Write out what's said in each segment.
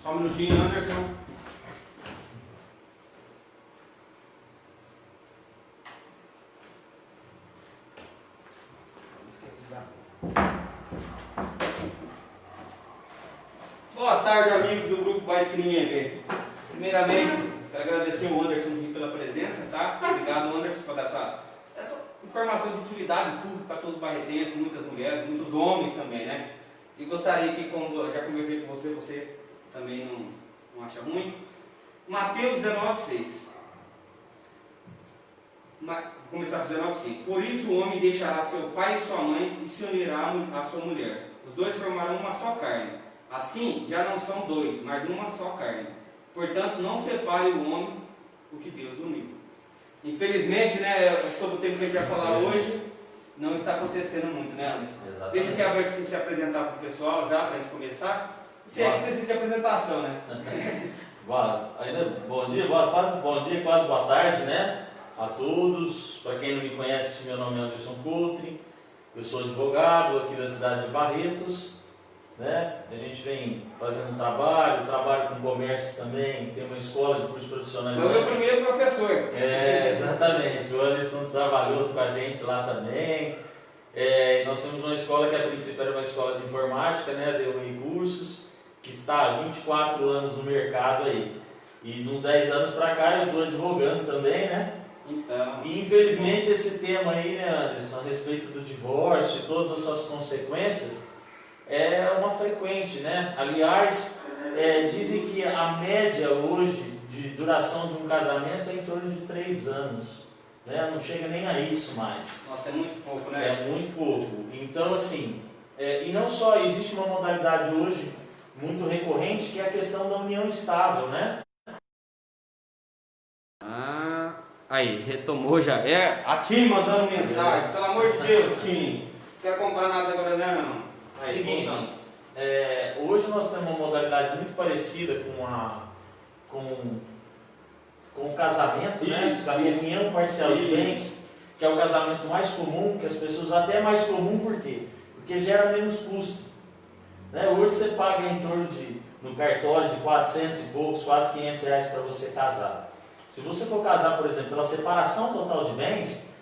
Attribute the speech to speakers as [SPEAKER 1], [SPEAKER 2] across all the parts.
[SPEAKER 1] Só um minutinho, Anderson. Boa tarde, amigos do grupo Mais Que Ninguém Vê. Primeiramente, quero agradecer o Anderson aqui pela presença, tá? Obrigado, Anderson, por dar essa informação de utilidade pública para todos os barretenses, muitas mulheres, muitos homens também, né? E gostaria que, como eu já conversei com você, você também não acha ruim. Mateus 19,6. Vou começar com 19,5. Por isso o homem deixará seu pai e sua mãe e se unirá à sua mulher. Os dois formarão uma só carne. Assim, já não são dois, mas uma só carne. Portanto, não separe o homem o que Deus uniu. Infelizmente, né, sobre o tema que a gente vai falar hoje, não está acontecendo muito, né, Anderson?
[SPEAKER 2] Exatamente.
[SPEAKER 1] Deixa aqui aberto se apresentar para o pessoal já, para a gente começar. Se é que precisa de apresentação, né?
[SPEAKER 2] Bom dia, quase boa tarde, né? A todos. Para quem não me conhece, meu nome é Anderson Coutrin. Eu sou advogado aqui da cidade de Barretos, né? A gente vem fazendo um trabalho com comércio também, tem uma escola de curso profissionalizante.
[SPEAKER 1] Foi o meu primeiro professor.
[SPEAKER 2] Exatamente. O Anderson trabalhou com a gente lá também. Nós temos uma escola que a princípio era uma escola de informática, né? Deu cursos, que está há 24 anos no mercado aí. E de uns 10 anos para cá eu estou advogando também, né?
[SPEAKER 1] Então.
[SPEAKER 2] E infelizmente esse tema aí, né, Anderson, a respeito do divórcio e todas as suas consequências, é uma frequente, né? Aliás, dizem que a média hoje de duração de um casamento é em torno de 3 anos, né? Não chega nem a isso mais.
[SPEAKER 1] Nossa, é muito pouco, né?
[SPEAKER 2] É muito pouco. Então, assim, e não só, existe uma modalidade hoje muito recorrente, que é a questão da união estável, né?
[SPEAKER 1] Aí, retomou já. A Tim mandando mensagem. Pelo amor de Deus, Tim. Não quero comprar nada agora não. Aí,
[SPEAKER 2] Seguinte, hoje nós temos uma modalidade muito parecida com o casamento, né? A união parcial de bens, que é o casamento mais comum, que as pessoas até é mais comum, por quê? Porque gera menos custo. Né? Hoje você paga em torno no cartório de 400 e poucos, quase 500 reais para você casar. Se você for casar, por exemplo, pela separação total de bens,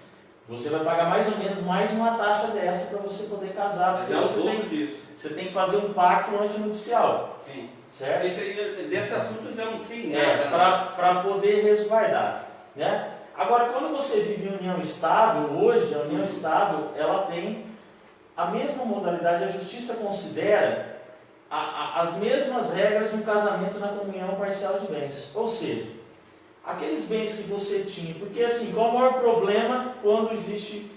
[SPEAKER 2] você vai pagar mais ou menos mais uma taxa dessa para você poder casar. Porque você tem que fazer um pacto antinupcial.
[SPEAKER 1] Sim.
[SPEAKER 2] Certo?
[SPEAKER 1] Desse assunto eu já não sei nada.
[SPEAKER 2] Para poder resguardar. Né? Agora, quando você vive em união estável, hoje a união estável ela tem a mesma modalidade, a justiça considera as mesmas regras de um casamento na comunhão parcial de bens. Ou seja, aqueles bens que você tinha, porque assim, qual o maior problema quando existe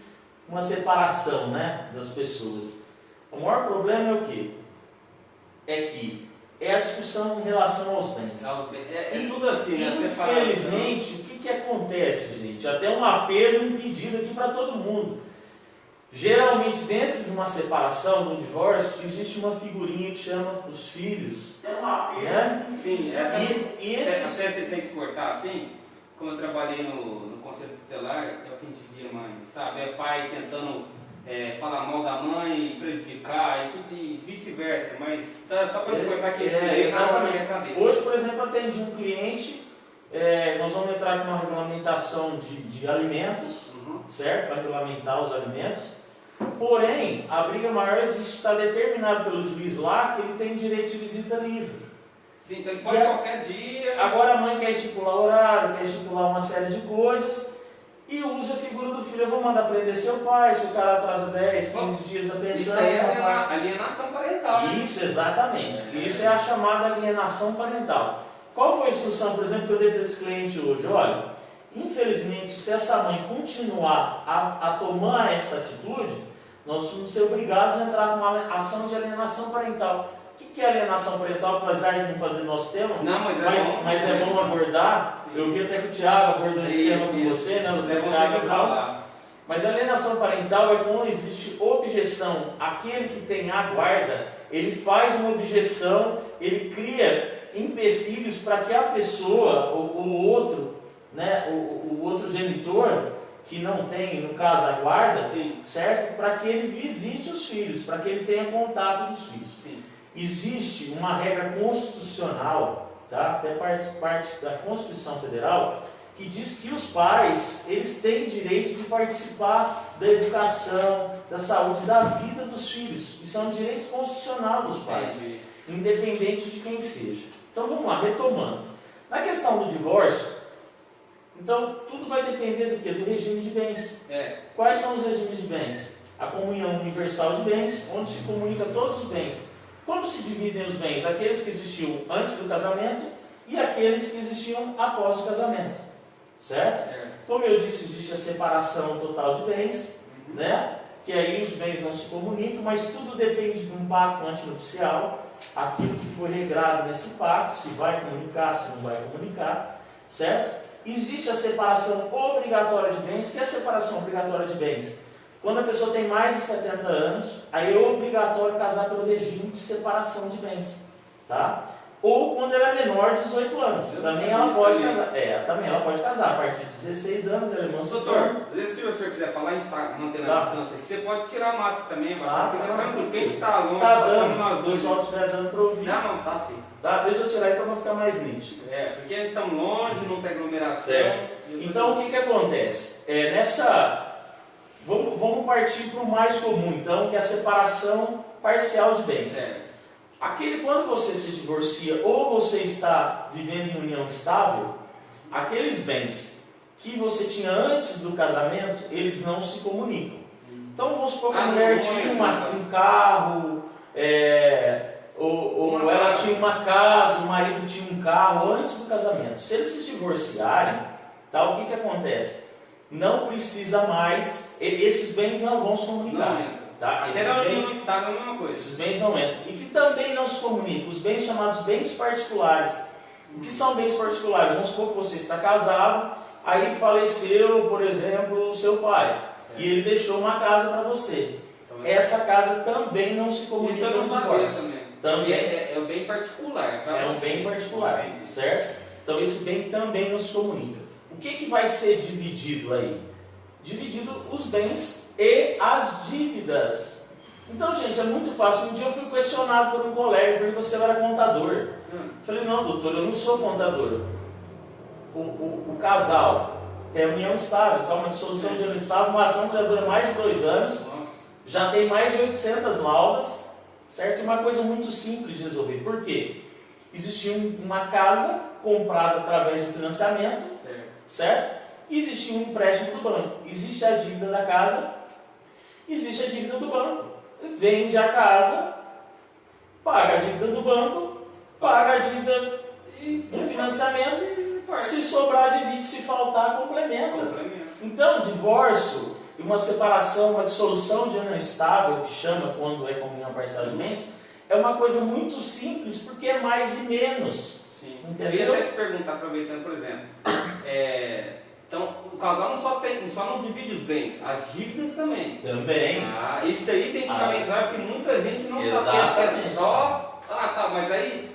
[SPEAKER 2] uma separação, né, das pessoas? O maior problema é o quê? É a discussão em relação aos bens.
[SPEAKER 1] Tudo assim, né?
[SPEAKER 2] Infelizmente, o que acontece, gente? Até um apelo e um pedido aqui para todo mundo. Geralmente, dentro de uma separação, de um divórcio, existe uma figurinha que chama os filhos. É um apelo, né?
[SPEAKER 1] Sim,
[SPEAKER 2] e esses...
[SPEAKER 1] Até sem se cortar, assim, como eu trabalhei no Conselho Tutelar, é o que a gente via mais, sabe? É pai tentando falar mal da mãe, prejudicar e vice-versa, mas só para te cortar aqui,
[SPEAKER 2] exatamente. Hoje, por exemplo, atendi um cliente, nós vamos entrar com uma regulamentação de alimentos, certo? Para regulamentar os alimentos. Porém, a briga maior existe, está determinado pelo juiz lá que ele tem direito de visita livre.
[SPEAKER 1] Sim, então ele pode qualquer dia.
[SPEAKER 2] Agora a mãe quer estipular horário, quer estipular uma série de coisas e usa a figura do filho. Eu vou mandar prender seu pai, se o cara atrasa 10, 15 dias a pensão.
[SPEAKER 1] Isso aí é alienação parental. Né?
[SPEAKER 2] Isso, exatamente. Isso é a chamada alienação parental. Qual foi a instrução, por exemplo, que eu dei para esse cliente hoje? Olha, infelizmente, se essa mãe continuar a tomar essa atitude, nós vamos ser obrigados a entrar com uma ação de alienação parental. O que é alienação parental? Apesar de não fazer nosso tema,
[SPEAKER 1] não,
[SPEAKER 2] mas é bom abordar. Sim. Eu vi até que o Thiago abordou esse tema com você, né? O Thiago falar. Mas a alienação parental é quando existe objeção. Aquele que tem a guarda, ele faz uma objeção, ele cria empecilhos para que a pessoa, o outro, né, o outro genitor, que não tem, no caso, a guarda, certo? Para que ele visite os filhos, para que ele tenha contato dos filhos.
[SPEAKER 1] Sim.
[SPEAKER 2] existe uma regra constitucional, tá? Até parte da Constituição Federal, que diz que os pais, eles têm direito de participar da educação, da saúde, da vida dos filhos. Isso é um direito constitucional dos pais, independente de quem seja. Então vamos lá, retomando. Na questão do divórcio, então tudo vai depender do quê? Do regime de bens. Quais são os regimes de bens? A comunhão universal de bens, onde se comunica todos os bens. Como se dividem os bens? Aqueles que existiam antes do casamento e aqueles que existiam após o casamento. Certo? Como eu disse, existe a separação total de bens, né? Que aí os bens não se comunicam, mas tudo depende de um pacto antinupcial, aquilo que foi regrado nesse pacto, se vai comunicar, se não vai comunicar, certo? Existe a separação obrigatória de bens. Que é a separação obrigatória de bens? Quando a pessoa tem mais de 70 anos, aí é obrigatório casar pelo regime de separação de bens, tá? Ou quando ela é menor de 18 anos, também ela pode casar. Também ela pode casar. A partir de 16 anos ela é emancipada.
[SPEAKER 1] Doutor, às vezes se o senhor quiser falar, a gente está mantendo a distância aqui, você pode tirar a máscara também, fica tranquilo, porque a gente está longe,
[SPEAKER 2] tá
[SPEAKER 1] só
[SPEAKER 2] dando,
[SPEAKER 1] estamos nós dois.
[SPEAKER 2] O pessoal estiver dando para ouvir.
[SPEAKER 1] Não, tá sim.
[SPEAKER 2] Tá, deixa eu tirar então para ficar mais nítido.
[SPEAKER 1] Porque a gente está longe, não tem aglomeração.
[SPEAKER 2] Certo. Então o que acontece? Vamos partir para o mais comum, então, que é a separação parcial de bens. Quando você se divorcia ou você está vivendo em união estável, aqueles bens que você tinha antes do casamento, eles não se comunicam. Então vamos supor que a mulher tinha um carro, ou ela tinha uma casa, o marido tinha um carro antes do casamento. Se eles se divorciarem, tá, o que acontece? Não precisa mais, esses bens não vão se comunicar. Tá? Esses bens não entram. E que também não se comunicam, os bens chamados bens particulares. O que são bens particulares? Vamos supor que você está casado, aí faleceu, por exemplo, o seu pai, e ele deixou uma casa para você. Essa casa também não se comunica com o divórcio. Também
[SPEAKER 1] é um bem particular.
[SPEAKER 2] É um bem particular, certo? Então esse bem também não se comunica. O que vai ser dividido aí? Dividido os bens e as dívidas. Então, gente, é muito fácil. Um dia eu fui questionado por um colega, porque você era contador. Falei, não, doutor, eu não sou contador. O casal tem união estável, tá? Uma dissolução de união estável, uma ação que já dura mais de 2 anos, já tem mais de 800 laudas, certo? Uma coisa muito simples de resolver. Por quê? Existia uma casa comprada através de financiamento, certo? Existe um empréstimo do banco, existe a dívida da casa, existe a dívida do banco. Vende a casa, paga a dívida do banco, paga a dívida do financiamento, se sobrar divide, se faltar complementa. Então, divórcio, uma separação, uma dissolução de união estável, que chama quando é comunhão parcial de bens, é uma coisa muito simples, porque é mais e menos.
[SPEAKER 1] Sim.
[SPEAKER 2] Entendeu?
[SPEAKER 1] Eu ia até te perguntar, aproveitando, por exemplo, então o casal só não divide os bens, as dívidas também.
[SPEAKER 2] Também.
[SPEAKER 1] Isso aí tem que ficar bem claro, porque muita gente não sabe, só... mas aí,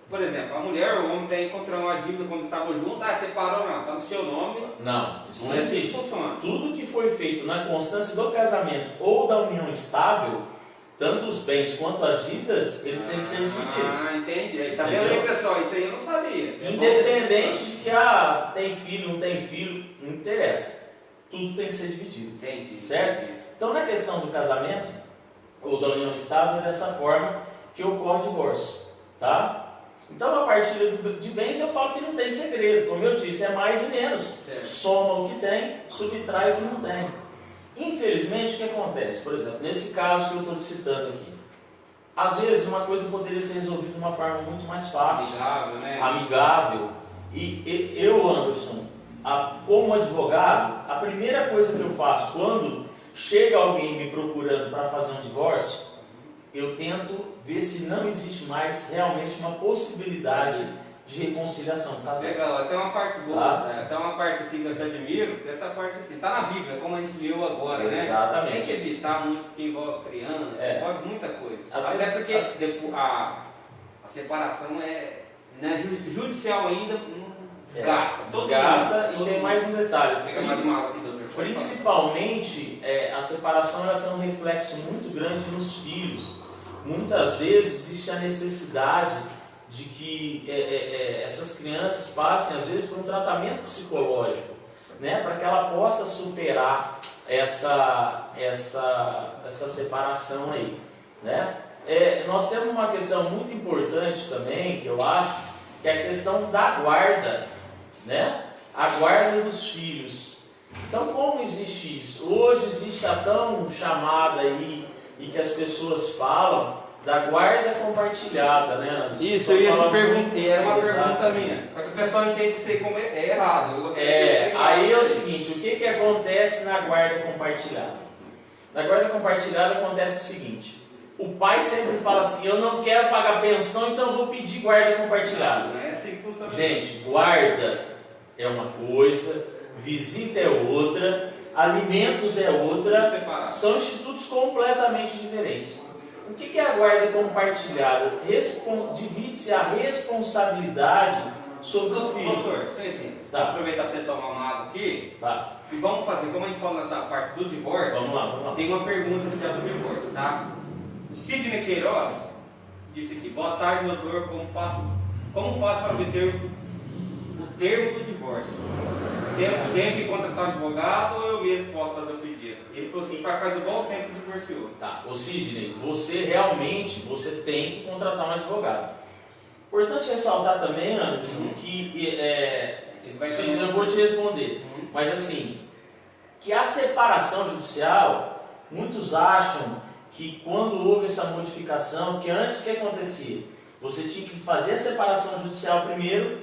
[SPEAKER 1] por exemplo, a mulher ou o homem encontrou uma dívida quando estavam juntos, separou, não, está no seu nome.
[SPEAKER 2] Não, isso não
[SPEAKER 1] é
[SPEAKER 2] existe.
[SPEAKER 1] Assim que funciona.
[SPEAKER 2] Tudo que foi feito na constância do casamento ou da união estável, tanto os bens quanto as dívidas, eles têm que ser divididos.
[SPEAKER 1] Entendi. Tá vendo aí, pessoal? Isso aí eu não sabia.
[SPEAKER 2] Independente de que tem filho, não tem filho, não interessa. Tudo tem que ser dividido.
[SPEAKER 1] Entendi.
[SPEAKER 2] Certo? Então, na questão do casamento ou da união estável, é dessa forma que ocorre o divórcio. Tá? Então, a partilha de bens, eu falo que não tem segredo. Como eu disse, é mais e menos.
[SPEAKER 1] Certo.
[SPEAKER 2] Soma o que tem, subtrai o que não tem. Infelizmente, o que acontece? Por exemplo, nesse caso que eu estou te citando aqui, às vezes uma coisa poderia ser resolvida de uma forma muito mais fácil,
[SPEAKER 1] amigável, né?
[SPEAKER 2] Amigável. E eu, Anderson, como advogado, a primeira coisa que eu faço quando chega alguém me procurando para fazer um divórcio, eu tento ver se não existe mais realmente uma possibilidade de reconciliação do casal.
[SPEAKER 1] Legal, até uma parte boa,
[SPEAKER 2] Tá?
[SPEAKER 1] até uma parte assim que eu te admiro, essa parte assim, tá na Bíblia, como a gente leu agora, né?
[SPEAKER 2] Exatamente.
[SPEAKER 1] Tem que evitar muito porque envolve criança, envolve muita coisa. Até porque a separação judicial ainda desgasta.
[SPEAKER 2] Desgasta e tem mais um detalhe.
[SPEAKER 1] Pega mais uma aula aqui, doutor.
[SPEAKER 2] Principalmente, a separação ela tem um reflexo muito grande nos filhos. muitas vezes existe a necessidade de que essas crianças passem, às vezes, por um tratamento psicológico, né, para que ela possa superar essa separação aí, né? Nós temos uma questão muito importante também, que eu acho, que é a questão da guarda, né? A guarda dos filhos. Então, como existe isso? Hoje existe a tão chamada aí, e que as pessoas falam, da guarda compartilhada, né?
[SPEAKER 1] Isso, eu ia te perguntar, era uma pergunta minha. Só que o pessoal entende isso aí como é errado.
[SPEAKER 2] Aí é o seguinte, o que acontece na guarda compartilhada? Na guarda compartilhada acontece o seguinte, o pai sempre fala assim, eu não quero pagar pensão, então eu vou pedir guarda compartilhada.
[SPEAKER 1] Não é assim que funciona.
[SPEAKER 2] Gente, guarda é uma coisa, visita é outra, alimentos é outra, são institutos completamente diferentes. O que é a guarda compartilhada? Divide-se a responsabilidade sobre o filho.
[SPEAKER 1] Doutor, assim,
[SPEAKER 2] tá.
[SPEAKER 1] Aproveitar para você tomar uma água aqui.
[SPEAKER 2] Tá.
[SPEAKER 1] E vamos fazer, como a gente falou nessa parte do divórcio,
[SPEAKER 2] vamos lá.
[SPEAKER 1] Tem uma pergunta que é do divórcio, tá? O Sidney Queiroz disse aqui, boa tarde, doutor, como faço para obter o termo do divórcio? Tenho que contratar um advogado ou eu mesmo posso fazer o pedido? Ele falou assim, faz igual o tempo que divorciou.
[SPEAKER 2] Tá, ô Sidney, você tem que contratar um advogado. Importante ressaltar também, Anderson, que Sidney, eu vou te responder, mas assim, que a separação judicial, muitos acham que quando houve essa modificação, que antes o que acontecia? Você tinha que fazer a separação judicial primeiro,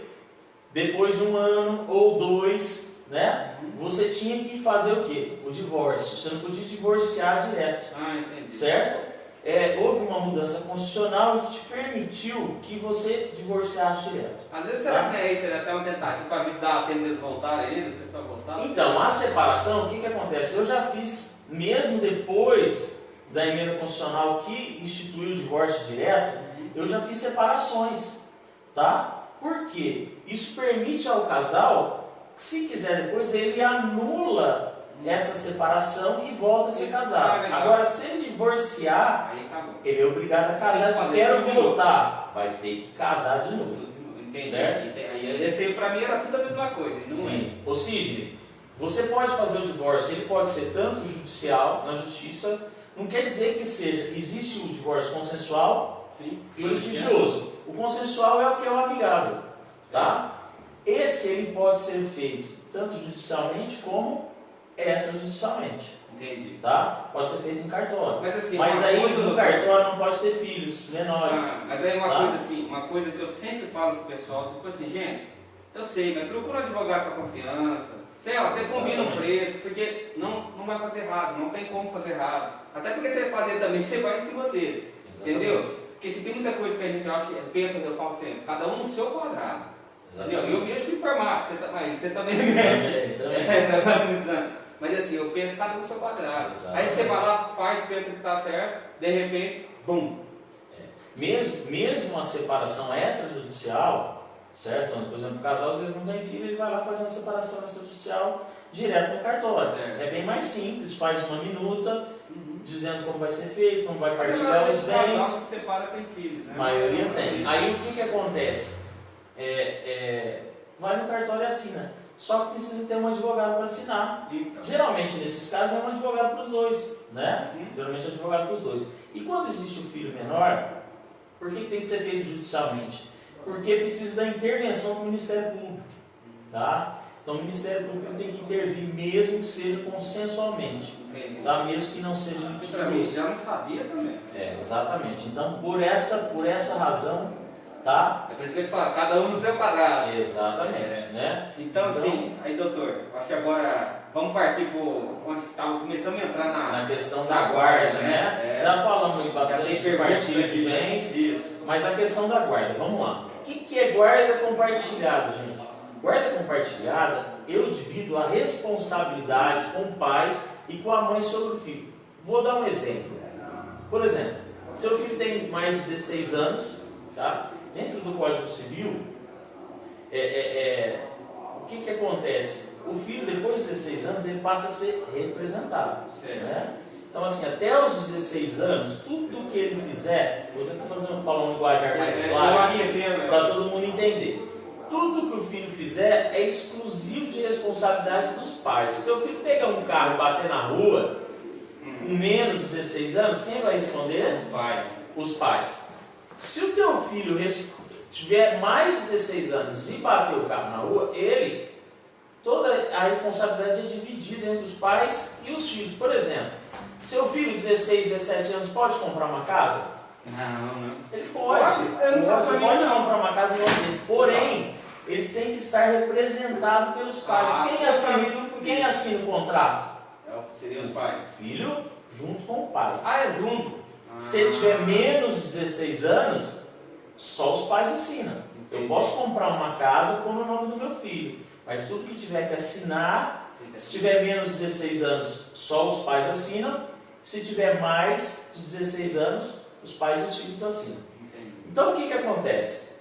[SPEAKER 2] depois de 1 ano ou 2, né? Você tinha que fazer o quê? O divórcio. Você não podia divorciar direto.
[SPEAKER 1] Entendi.
[SPEAKER 2] Certo? Houve uma mudança constitucional que te permitiu que você divorciasse direto.
[SPEAKER 1] Às vezes será que não é isso? Será até uma tentativa para ver se dá tempo deles voltarem aí, do pessoal voltar?
[SPEAKER 2] Então, a separação, o que acontece? Eu já fiz, mesmo depois da emenda constitucional que instituiu o divórcio direto, eu já fiz separações, tá? Por quê? Isso permite ao casal, se quiser depois, ele anula essa separação e volta a se casar. Agora, se ele divorciar, ele é obrigado a casar. Se quero voltar, vai ter que casar de novo.
[SPEAKER 1] Entendi.
[SPEAKER 2] Certo?
[SPEAKER 1] Esse para mim era tudo a mesma coisa.
[SPEAKER 2] Sim. Ô Sidney, você pode fazer o divórcio, ele pode ser tanto judicial, na justiça, não quer dizer que existe o divórcio consensual e litigioso. O consensual é o que é o amigável, tá? Esse ele pode ser feito tanto judicialmente como extrajudicialmente.
[SPEAKER 1] Entendi.
[SPEAKER 2] Tá? Pode ser feito em cartório.
[SPEAKER 1] Mas
[SPEAKER 2] aí no cartório não pode ter filhos menores.
[SPEAKER 1] Mas aí coisa assim, uma coisa que eu sempre falo pro pessoal, tipo assim, gente, eu sei, mas procura um advogado com confiança. Sei lá, até combina um preço, porque não vai fazer errado, não tem como fazer errado. Até porque você vai fazer também, você vai se manter. Entendeu? Porque se tem muita coisa que a gente acha, pensa, eu falo sempre, cada um no seu quadrado. Entendeu? Eu mexo de informática, você também mexe. Trabalha muitos anos. Mas assim, eu penso cada um no seu quadrado. Aí você vai lá, faz, pensa que está certo, de repente, bum.
[SPEAKER 2] Mesmo a separação extrajudicial, certo? Por exemplo, o casal às vezes não tem filho, ele vai lá fazer uma separação extrajudicial direto no cartório. É bem mais simples, faz uma minuta, dizendo como vai ser feito, como vai partilhar os bens.
[SPEAKER 1] Separa tem filhos, né?
[SPEAKER 2] A maioria tem. Aí o que acontece? Vai no cartório e assina. Só que precisa ter um advogado para assinar. Então. Geralmente, nesses casos, é um advogado para os dois, né? Geralmente é um advogado para os dois. E quando existe o filho menor, por que tem que ser feito judicialmente? Porque precisa da intervenção do Ministério Público, tá? Então, o Ministério Público tem que intervir, mesmo que seja consensualmente, tá? Mesmo que não seja litigioso.
[SPEAKER 1] Já não sabia também.
[SPEAKER 2] Exatamente. Então, por essa razão, tá?
[SPEAKER 1] É por isso que eu te falo, cada um no seu quadrado.
[SPEAKER 2] Exatamente, né?
[SPEAKER 1] Então, assim, aí doutor, acho que agora vamos partir por onde começamos a entrar na
[SPEAKER 2] questão da guarda, né? Já falamos aí bastante de partilha de bens, mas a questão da guarda, vamos lá. O que é guarda compartilhada, gente? Guarda compartilhada, eu divido a responsabilidade com o pai e com a mãe sobre o filho. Vou dar um exemplo. Por exemplo, seu filho tem mais de 16 anos, tá? Dentro do Código Civil, o que acontece? O filho, depois de 16 anos, ele passa a ser representado. Né? Então, assim, até os 16 anos, tudo que ele fizer, vou tentar falar um linguajar mais claro aqui, para todo mundo entender. Tudo que o filho fizer é exclusivo de responsabilidade dos pais. Se o teu filho pegar um carro e bater na rua, com menos de 16 anos, quem vai responder?
[SPEAKER 1] Os pais.
[SPEAKER 2] Os pais. Se o teu filho tiver mais de 16 anos e bater o carro na rua, toda a responsabilidade é dividida entre os pais e os filhos. Por exemplo, seu filho de 16, 17 anos pode comprar uma casa?
[SPEAKER 1] Não.
[SPEAKER 2] Ele pode. Você pode comprar uma casa no nome dele. Porém, eles têm que estar representados pelos pais. Quem assina o contrato?
[SPEAKER 1] Seriam os pais.
[SPEAKER 2] Filho junto com o pai.
[SPEAKER 1] É junto?
[SPEAKER 2] Se ele tiver menos de 16 anos, só os pais assinam. Eu posso comprar uma casa com o nome do meu filho, mas tudo que tiver que assinar, se tiver menos de 16 anos, só os pais assinam. Se tiver mais de 16 anos, os pais e os filhos assinam. Então o que acontece?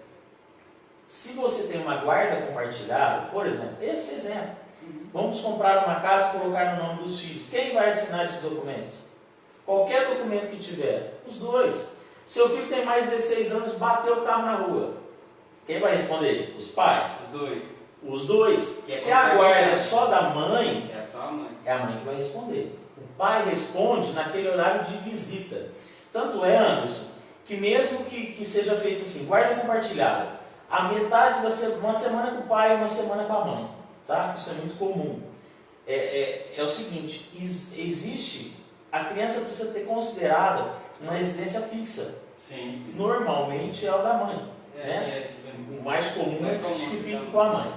[SPEAKER 2] Se você tem uma guarda compartilhada, por exemplo, esse exemplo, vamos comprar uma casa e colocar no nome dos filhos. Quem vai assinar esses documentos? Qualquer documento que tiver, os dois. Seu filho tem mais de 16 anos, bateu o carro na rua. Quem vai responder? Os pais. Os dois. Se a guarda é só da mãe, é a mãe que vai responder. O pai responde naquele horário de visita. Tanto é, Anderson, que mesmo que seja feito assim, guarda compartilhada, a metade uma semana com o pai e uma semana com a mãe. Tá? Isso é muito comum. É o seguinte, a criança precisa ter considerada uma residência fixa. Sim. Normalmente é o da mãe. O mais comum é que se fique com a mãe.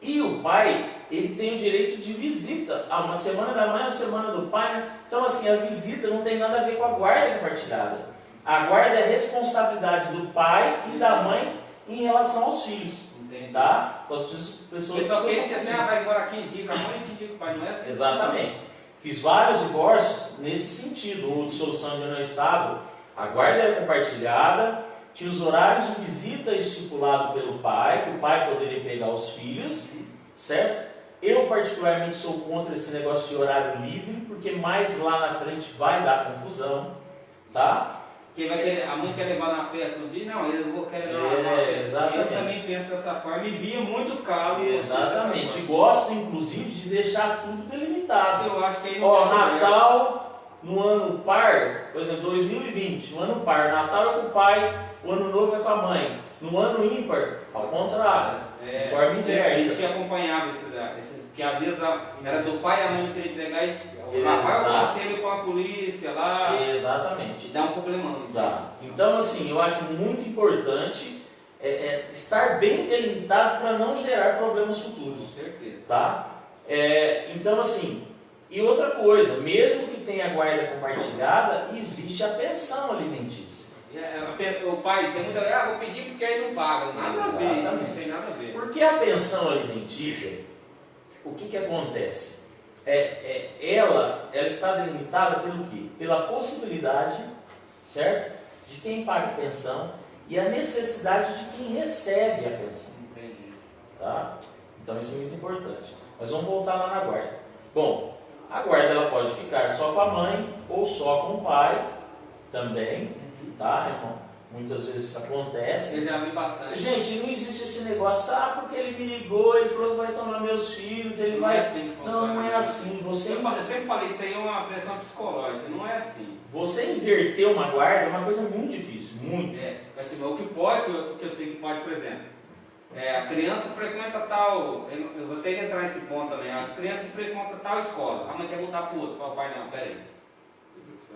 [SPEAKER 2] E o pai, ele tem o direito de visita. Uma semana da mãe, uma semana do pai. Né? Então, assim, a visita não tem nada a ver com a guarda compartilhada. A guarda é responsabilidade do pai e da mãe em relação aos filhos. Tá? Então, as pessoas
[SPEAKER 1] só pensam que assim, vai embora 15 dias com a mãe e 15 dias com o pai, não é assim?
[SPEAKER 2] Exatamente. Fiz vários divórcios nesse sentido, ou de solução de união estável. A guarda era compartilhada, tinha os horários de visita estipulado pelo pai, que o pai poderia pegar os filhos, certo? Eu particularmente sou contra esse negócio de horário livre, porque mais lá na frente vai dar confusão, tá?
[SPEAKER 1] Quem vai querer, a mãe quer levar na festa no dia? Não, eu vou querer levar na festa.
[SPEAKER 2] Exatamente.
[SPEAKER 1] Eu também penso dessa forma e vi muitos casos.
[SPEAKER 2] Exatamente. E gosto, inclusive, de deixar tudo delimitado.
[SPEAKER 1] Eu acho que aí não
[SPEAKER 2] Natal, no ano par, por exemplo, 2020, no ano par, Natal é com o pai, o ano novo é com a mãe. No ano ímpar, ao contrário, de forma inversa.
[SPEAKER 1] A gente acompanhava esses que às vezes era do pai e a mãe queria entregar e vai o conselho com a polícia lá.
[SPEAKER 2] Exatamente.
[SPEAKER 1] E dá um problemão.
[SPEAKER 2] Então, assim, eu acho muito importante estar bem delimitado para não gerar problemas futuros.
[SPEAKER 1] Com certeza.
[SPEAKER 2] Tá? Então, assim, e outra coisa, mesmo que tenha guarda compartilhada, existe a pensão alimentícia.
[SPEAKER 1] O pai tem muita. Vou pedir porque aí não paga. Nada a ver, isso não tem nada a ver.
[SPEAKER 2] Porque a pensão alimentícia, o que acontece? Ela está delimitada pelo quê? Pela possibilidade, certo? De quem paga a pensão e a necessidade de quem recebe a pensão.
[SPEAKER 1] Entendi.
[SPEAKER 2] Tá? Então isso é muito importante. Mas vamos voltar lá na guarda. Bom, a guarda ela pode ficar só com a mãe ou só com o pai também. Tá, irmão? Muitas vezes isso acontece.
[SPEAKER 1] Eu já vi bastante.
[SPEAKER 2] Gente, não existe esse negócio, porque ele me ligou, ele falou que vai tomar meus filhos, ele
[SPEAKER 1] não
[SPEAKER 2] vai...
[SPEAKER 1] É assim que funciona.
[SPEAKER 2] Não é assim.
[SPEAKER 1] Eu sempre falei, isso aí é uma pressão psicológica, não é assim.
[SPEAKER 2] Você inverter uma guarda é uma coisa muito difícil, muito.
[SPEAKER 1] Assim, o que pode, o que eu sei que pode, por exemplo, a criança frequenta tal, eu vou ter que entrar nesse ponto também, a criança frequenta tal escola, a mãe quer voltar para o outro, fala, pai, não, peraí.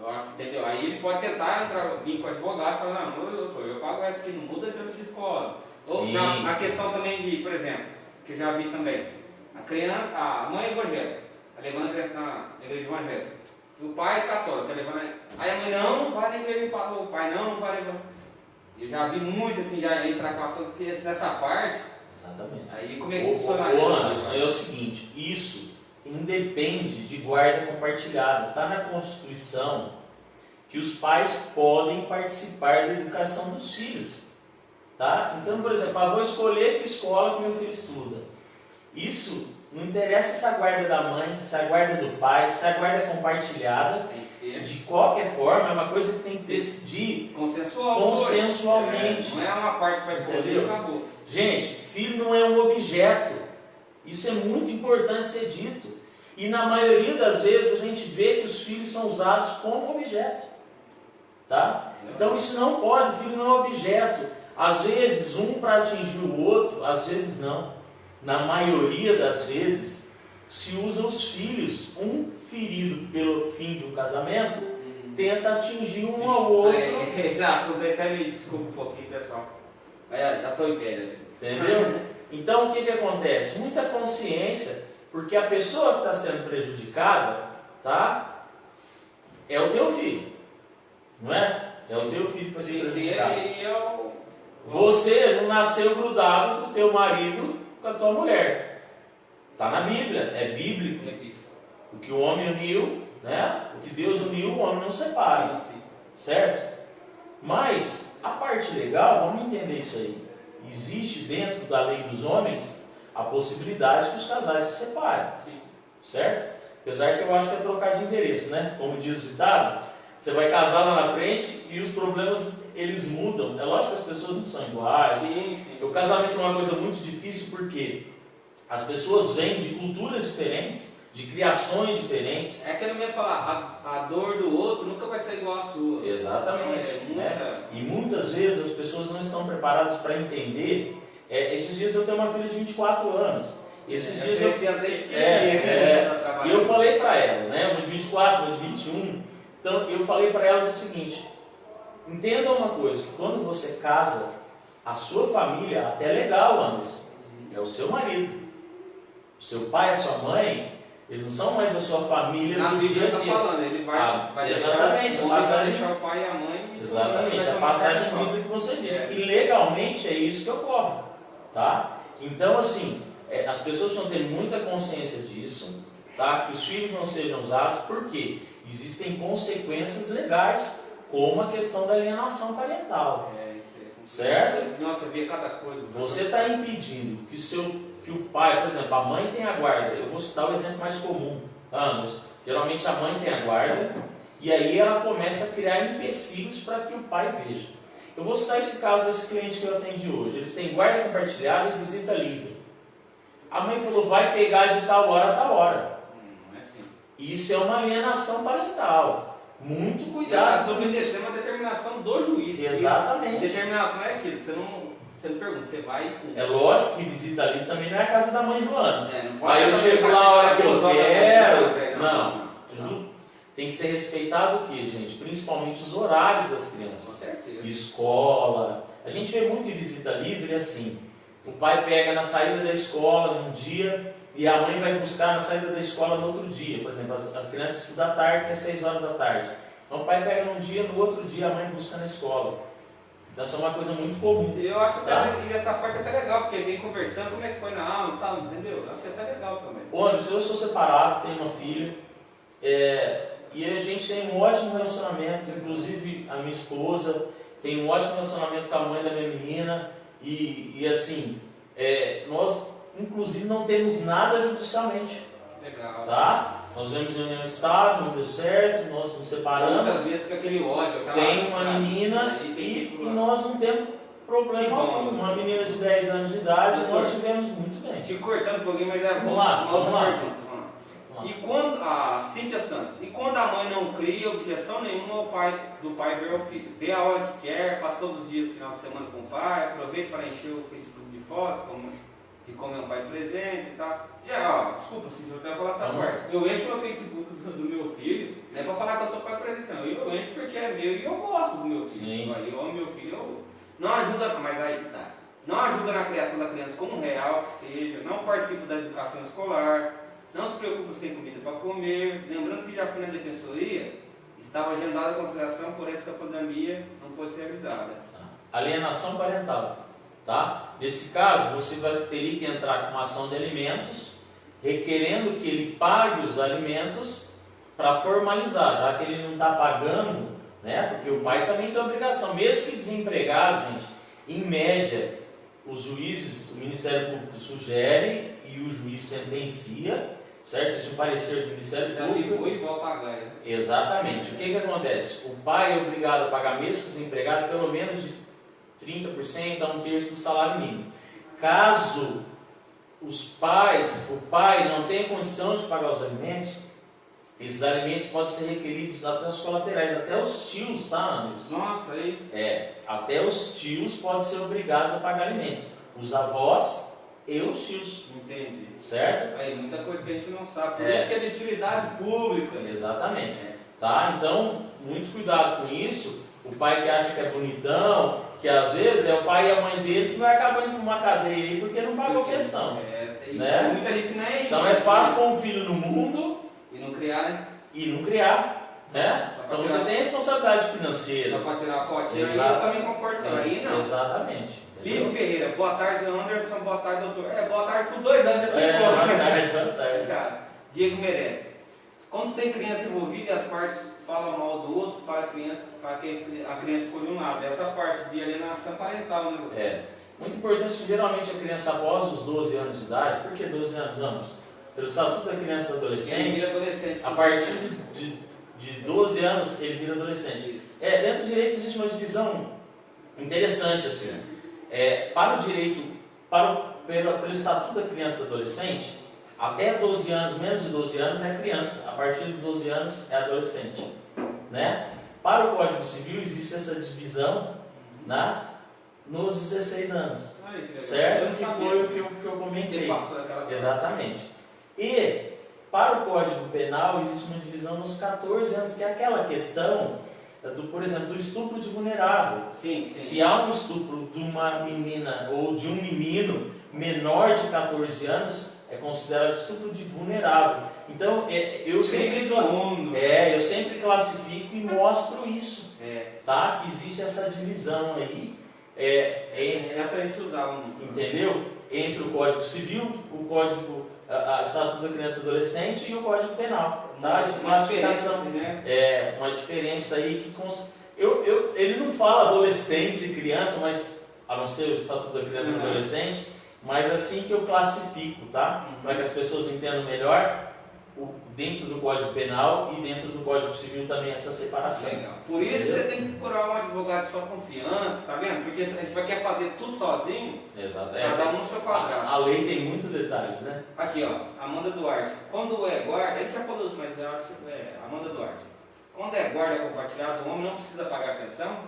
[SPEAKER 1] Eu acho, entendeu? Aí ele pode tentar vir com o advogado e falar, não, eu pago essa aqui, não muda de outra escola. Ou a questão também de, por exemplo, que eu já vi também, a mãe é evangélica, tá levando a criança na igreja evangélica. E o pai é católico, tá levando aí a mãe não vai na igreja, o pai não vai levar. Eu já vi muito assim, já entrar com a ação nessa parte.
[SPEAKER 2] Exatamente.
[SPEAKER 1] Aí como é que funciona isso?
[SPEAKER 2] Anderson, é o seguinte, isso independe de guarda compartilhada. Está na Constituição que os pais podem participar da educação dos filhos. Tá? Então, por exemplo, vou escolher que escola que meu filho estuda. Isso Não interessa se a guarda da mãe, se a guarda do pai, se a guarda é compartilhada.
[SPEAKER 1] Tem que ser.
[SPEAKER 2] De qualquer forma, é uma coisa que tem que decidir consensualmente.
[SPEAKER 1] Não é uma parte para escolher e acabou.
[SPEAKER 2] Gente, filho não é um objeto. Isso é muito importante ser dito. E na maioria das vezes a gente vê que os filhos são usados como objeto. Tá? Então isso não pode, o filho não é objeto. Às vezes um para atingir o outro, às vezes não. Na maioria das vezes se usa os filhos, um ferido pelo fim de um casamento, tenta atingir um ao outro.
[SPEAKER 1] Exato, até me desculpa um pouquinho, pessoal. Já estou em pé.
[SPEAKER 2] Entendeu? Então o que acontece? Muita consciência, porque a pessoa que está sendo prejudicada, tá? É o teu filho. Não é? É o teu filho que vai ser prejudicado. Você não nasceu grudado com o teu marido, com a tua mulher. Está na Bíblia, é bíblico. O que o homem uniu, né? O que Deus uniu, o homem não separa.
[SPEAKER 1] Sim.
[SPEAKER 2] Certo? Mas a parte legal, vamos entender isso aí. Existe dentro da lei dos homens a possibilidade que os casais se separem.
[SPEAKER 1] Sim.
[SPEAKER 2] Certo? Apesar que eu acho que é trocar de endereço, né? Como diz o ditado, você vai casar lá na frente e os problemas eles mudam. É lógico que as pessoas não são iguais.
[SPEAKER 1] Sim.
[SPEAKER 2] O casamento é uma coisa muito difícil porque as pessoas vêm de culturas diferentes, de criações diferentes.
[SPEAKER 1] É que eu não ia falar, a dor do outro nunca vai ser igual à sua.
[SPEAKER 2] Exatamente. Né? E muitas vezes as pessoas não estão preparadas para entender. Esses dias eu tenho uma filha de 24 anos. Esses dias eu falei para ela, né? Uma de 24, uma de 21. Então eu falei para elas o seguinte: entenda uma coisa, que quando você casa, a sua família, até é legal, Anderson, é o seu marido. O seu pai, a sua mãe, eles não são mais a sua família
[SPEAKER 1] na
[SPEAKER 2] do dia a dia.
[SPEAKER 1] Falando, ele vai
[SPEAKER 2] exatamente,
[SPEAKER 1] deixar o pai e a mãe.
[SPEAKER 2] Exatamente, a passagem bíblica que você disse. E legalmente é isso que ocorre. Tá? Então, assim, as pessoas vão ter muita consciência disso, tá? Que os filhos não sejam usados, porque existem consequências legais, como a questão da alienação parental. Certo?
[SPEAKER 1] Nossa, eu via cada coisa.
[SPEAKER 2] Você está impedindo que o pai, por exemplo, a mãe tem a guarda. Eu vou citar o exemplo mais comum. Geralmente a mãe tem a guarda e aí ela começa a criar empecilhos para que o pai veja. Eu vou citar esse caso desse cliente que eu atendi hoje. Eles têm guarda compartilhada e visita livre. A mãe falou, vai pegar de tal hora a tal hora.
[SPEAKER 1] Não é assim.
[SPEAKER 2] Isso é uma alienação parental. Muito cuidado.
[SPEAKER 1] Desobedecer uma determinação do juiz.
[SPEAKER 2] Exatamente.
[SPEAKER 1] Determinação é aquilo. Você não pergunta, você vai.
[SPEAKER 2] É lógico que visita livre também não é a casa da mãe Joana.
[SPEAKER 1] Aí
[SPEAKER 2] eu chego lá a hora que eu quero. Não. Tudo tem que ser respeitado o que, gente? Principalmente os horários das crianças.
[SPEAKER 1] Com certeza.
[SPEAKER 2] Escola. A gente vê muito em visita livre assim. O pai pega na saída da escola num dia e a mãe vai buscar na saída da escola no outro dia. Por exemplo, as crianças estudam à tarde, às 6 horas da tarde. Então o pai pega num dia, no outro dia a mãe busca na escola. Então isso é uma coisa muito comum.
[SPEAKER 1] Eu acho que essa parte é até legal, porque vem conversando como é que foi na aula e tal, entendeu? Eu acho que é até legal também.
[SPEAKER 2] Anderson, eu sou separado, tenho uma filha, e a gente tem um ótimo relacionamento, inclusive a minha esposa tem um ótimo relacionamento com a mãe da minha menina, e assim, nós inclusive não temos nada judicialmente.
[SPEAKER 1] Legal.
[SPEAKER 2] Tá? Nós vemos reunião estável, não deu certo, nós nos separamos.
[SPEAKER 1] Muitas vezes com aquele ódio,
[SPEAKER 2] tem uma menina e nós não temos problema algum. Uma menina de 10 anos de idade, nós vivemos muito bem.
[SPEAKER 1] Te cortando um pouquinho, mas
[SPEAKER 2] vamos lá.
[SPEAKER 1] Pergunta. E quando a Cíntia Santos, e quando a mãe não cria objeção nenhuma do pai ver o filho? Vê a hora que quer, passa todos os dias no final de semana com o pai, aproveita para encher o Facebook de fotos, como é um pai presente e tal. Desculpa, Cíntia, eu quero falar essa parte. Eu encho o Facebook do meu filho, não é para falar que eu sou pai presente, não. Eu encho porque é meu e eu gosto do meu filho.
[SPEAKER 2] Sim.
[SPEAKER 1] Eu amo meu filho, não ajuda, mas aí tá. Não ajuda na criação da criança como real que seja, não participa da educação escolar, não se preocupa se tem comida para comer. Lembrando que já fui na defensoria, estava agendada a consideração por essa que a pandemia não pôde ser avisada.
[SPEAKER 2] Alienação parental. Tá? Nesse caso, você teria que entrar com uma ação de alimentos, requerendo que ele pague os alimentos para formalizar, já que ele não está pagando, né? Porque o pai também tem obrigação, mesmo que desempregado, gente, em média, os juízes, o Ministério Público sugere e o juiz sentencia, certo? Esse é o parecer do Ministério
[SPEAKER 1] Já
[SPEAKER 2] Público.
[SPEAKER 1] ligou e vai pagar, né?
[SPEAKER 2] Exatamente. O que acontece? O pai é obrigado a pagar mesmo desempregado pelo menos de 30% a 1/3 do salário mínimo. Caso o pai não tenha condição de pagar os alimentos, esses alimentos podem ser requeridos até os colaterais, até os tios, tá, Anderson?
[SPEAKER 1] Nossa, aí.
[SPEAKER 2] Até os tios podem ser obrigados a pagar alimentos. Os avós e os tios.
[SPEAKER 1] Entendi.
[SPEAKER 2] Certo?
[SPEAKER 1] Aí, muita coisa que a gente não sabe. Por isso que é de utilidade pública.
[SPEAKER 2] Exatamente. Tá? Então, muito cuidado com isso. O pai que acha que é bonitão, que às vezes é o pai e a mãe dele que vai acabar indo para uma cadeia aí porque não pagou pensão. Né?
[SPEAKER 1] Muita gente nem.
[SPEAKER 2] Então é fácil pôr um filho no mundo
[SPEAKER 1] e não criar, né?
[SPEAKER 2] Né? Então você tem responsabilidade financeira.
[SPEAKER 1] Só para tirar a fotinha, aí
[SPEAKER 2] Exato.
[SPEAKER 1] eu também concordo com aí, não.
[SPEAKER 2] Exatamente.
[SPEAKER 1] Lídio Ferreira, boa tarde, Anderson, boa tarde, doutor. Boa tarde para os dois anos, já ficou.
[SPEAKER 2] Boa tarde.
[SPEAKER 1] Já. Diego Meirelles. Quando tem criança envolvida e as partes falam mal do outro para que a criança escolha um lado. Essa parte de alienação parental, né?
[SPEAKER 2] Muito importante que geralmente a criança após os 12 anos de idade, por que 12 anos? Pelo Estatuto da Criança e do Adolescente, a partir de 12 anos ele vira adolescente. Dentro do direito existe uma divisão interessante assim. Para o direito, pelo Estatuto da Criança e do Adolescente, até 12 anos, menos de 12 anos é criança, a partir dos 12 anos é adolescente. Né? Para o Código Civil existe essa divisão, né, nos 16 anos. Certo? Que foi o que eu comentei. Exatamente. E para o Código Penal existe uma divisão nos 14 anos, que é aquela questão, por exemplo, do estupro de vulnerável.
[SPEAKER 1] Sim.
[SPEAKER 2] Se há um estupro de uma menina ou de um menino menor de 14 anos, é considerado estupro de vulnerável. Então, eu sempre classifico e mostro isso. Tá? Que existe essa divisão aí.
[SPEAKER 1] Essa a gente usava muito.
[SPEAKER 2] Entendeu? Entre o Código Civil, o Código Estatuto da Criança e do Adolescente e o Código Penal. Tá? De classificação.
[SPEAKER 1] Né?
[SPEAKER 2] Uma diferença aí que ele não fala adolescente e criança, mas a não ser o Estatuto da Criança e do Adolescente, mas assim que eu classifico, tá? Para que as pessoas entendam melhor dentro do Código Penal e dentro do Código Civil também essa separação.
[SPEAKER 1] Legal. Por isso você tem que procurar um advogado de sua confiança, tá vendo? Porque a gente vai querer fazer tudo sozinho.
[SPEAKER 2] Exato.
[SPEAKER 1] Cada um no seu quadrado.
[SPEAKER 2] A lei tem muitos detalhes, né?
[SPEAKER 1] Aqui, ó, Amanda Duarte. Quando é guarda, a gente já falou isso, mas eu acho que Amanda Duarte. Quando é guarda compartilhada, o homem não precisa pagar pensão?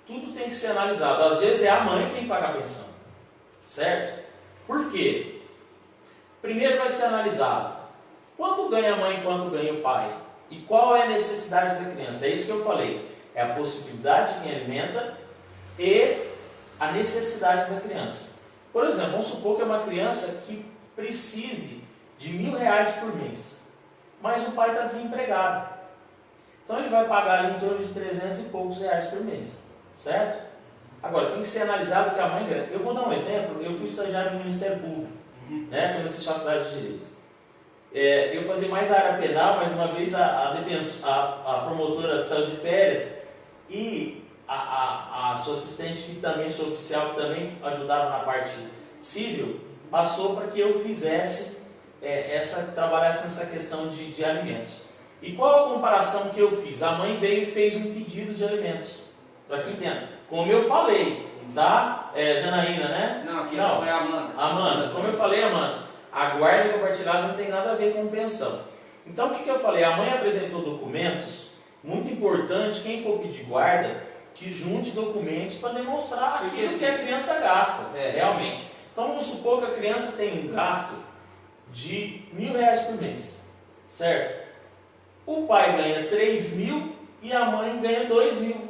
[SPEAKER 2] Tudo tem que ser analisado. Às vezes é a mãe quem paga a pensão. Certo? Por quê? Primeiro vai ser analisado quanto ganha a mãe e quanto ganha o pai. E qual é a necessidade da criança. É isso que eu falei. É a possibilidade de quem alimenta e a necessidade da criança. Por exemplo, vamos supor que é uma criança que precise de R$1.000 por mês. Mas o pai está desempregado. Então ele vai pagar ali em torno de 300 e poucos reais por mês. Certo? Agora, tem que ser analisado que a mãe ganha. Eu vou dar um exemplo. Eu fui estagiário do Ministério Público, né, quando eu fiz faculdade de Direito. Eu fazia mais a área penal, mas uma vez a promotora saiu de férias e a sua assistente, que também sou oficial, que também ajudava na parte civil, passou para que eu fizesse, trabalhasse nessa questão de alimentos. E qual a comparação que eu fiz? A mãe veio e fez um pedido de alimentos, para que entenda. Como eu falei, tá? Janaína, né?
[SPEAKER 1] Não, aqui foi a Amanda.
[SPEAKER 2] Amanda, como eu falei, Amanda, a guarda compartilhada não tem nada a ver com pensão. Então, o que eu falei? A mãe apresentou documentos, muito importante, quem for pedir guarda, que junte documentos para demonstrar aquilo que a criança gasta, realmente. Então, vamos supor que a criança tem um gasto de R$1.000 por mês, certo? O pai ganha 3.000 e a mãe ganha 2.000.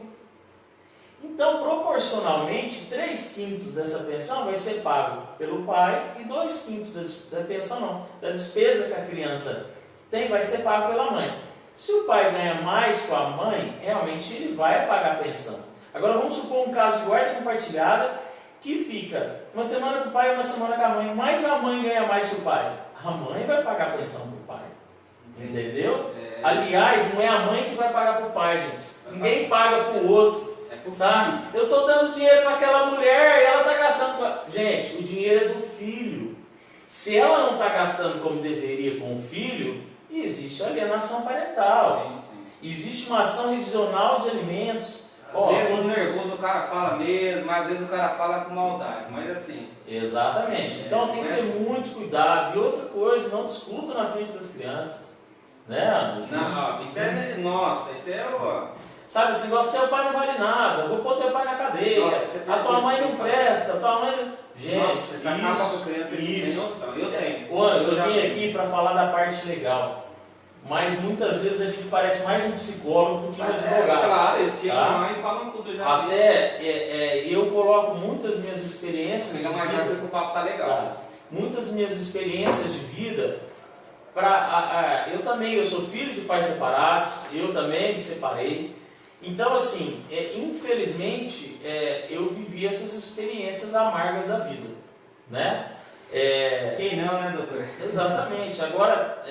[SPEAKER 2] Então, proporcionalmente, 3/5 dessa pensão vai ser pago pelo pai e 2/5 da pensão não, da despesa que a criança tem vai ser pago pela mãe. Se o pai ganha mais com a mãe, realmente ele vai pagar a pensão. Agora vamos supor um caso de guarda compartilhada que fica uma semana com o pai e uma semana com a mãe, mas a mãe ganha mais que o pai. A mãe vai pagar a pensão para o pai. Entendeu? Aliás, não é a mãe que vai pagar para o pai, gente. Ninguém paga para o outro. Tá? Eu estou dando dinheiro para aquela mulher e ela está gastando. Gente, o dinheiro é do filho. Se ela não está gastando como deveria com o filho, existe alienação parental.
[SPEAKER 1] Sim, sim.
[SPEAKER 2] Existe uma ação revisional de alimentos.
[SPEAKER 1] Às vezes, no nervoso, o cara fala mesmo, mas às vezes o cara fala com maldade. Mas assim.
[SPEAKER 2] Exatamente. Então tem que ter muito cuidado. E outra coisa, não discuta na frente das crianças. Né?
[SPEAKER 1] Não, isso é. Nossa, isso é o.
[SPEAKER 2] Sabe, esse negócio teu pai não vale nada, eu vou pôr teu pai na cadeia,
[SPEAKER 1] Nossa,
[SPEAKER 2] a tua mãe não presta, a tua mãe não... Gente,
[SPEAKER 1] Nossa, você acaba com a criança que
[SPEAKER 2] isso.
[SPEAKER 1] tem noção. Eu tenho.
[SPEAKER 2] Ô, Anderson, eu vim aqui para falar da parte legal, mas muitas vezes a gente parece mais um psicólogo do que um advogado.
[SPEAKER 1] Claro, eles chegam
[SPEAKER 2] tá?
[SPEAKER 1] lá e falam tudo já.
[SPEAKER 2] Até eu coloco muitas minhas experiências
[SPEAKER 1] Fica
[SPEAKER 2] de
[SPEAKER 1] mais
[SPEAKER 2] vida,
[SPEAKER 1] rápido que o papo tá legal.
[SPEAKER 2] tá? Muitas minhas experiências de vida, eu sou filho de pais separados, eu também me separei. Então, assim, infelizmente, eu vivi essas experiências amargas da vida, né?
[SPEAKER 1] Quem não, né, doutor?
[SPEAKER 2] Exatamente. Agora,